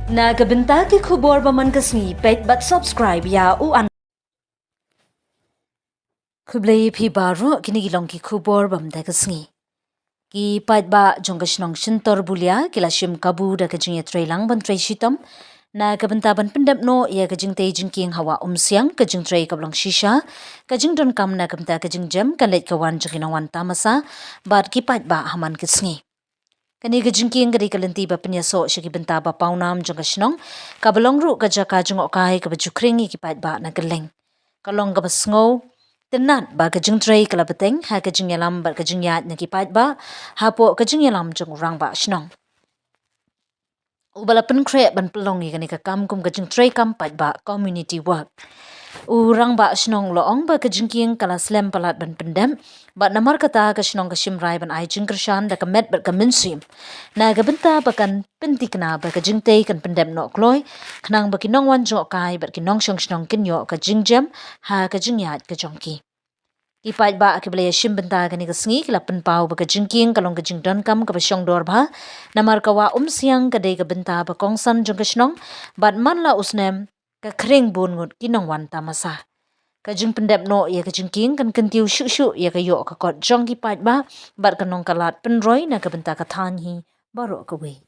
Nagabenta ki khubor baman kasngi paidbah subscribe ya u an Kublai phi baro kini gilong ki khubor bam da kasngi ki paidbah Tamasa Shyntor Bulia kila shim kabu da kajing trei lang ban trei shitam Nagabenta ban pendap no ya kajing te Jingkieng hawa siang kajing trei kablong shisha kajing don kam nagabenta kajing jam kalet kawan jinginawan Tamasa bad ki paidbah haman kasngi Kani ka Jingkieng ka di kalenti ba penyaso siya ki benta ba paunam jang ka sinong ka balong ru ka jaka jang okay ka ba jukringi ki pait ba na galeng kalong ka ba sngo tenat ba ka jing trei kala beteng ha ka jing yalam ba ka jing yat na ki pait ba hapo ka jing yalam jang rang ba sinong ubala pen kre ban pelongi kani ka kam kum ka jing trei kam pait ba community work urang ba sinong loong ba ka Jingkieng kala slam palat ban pendam ba namar kata ka sinong ka shimrai ban ai jingkershan da ka met ba ka minsim na ga benta ba kan pentikna ba ka jingtei kan pendam no kloi khnang ba kinong wan jo kai ba kinong shong sinong kinyo ka jingjam ha ka jingyat ka jongki ki pait ba ki blaya shim benta ka ni ka sngi kila pen pau ba ka Jingkieng kalong ka jingdon kam ka ba shong dor ba namar ka wa siang ka dei ka benta ba kongsan jong ka sinong bat man la usnem ka kring bun ngut kinong wan Tamasa ka jing pendap no ya ka Jingkieng kan kentiu shu shu ya ka yo ka kot jong ki pait ba bat kanong kalat penroi na ka benta ka than hi baro ka we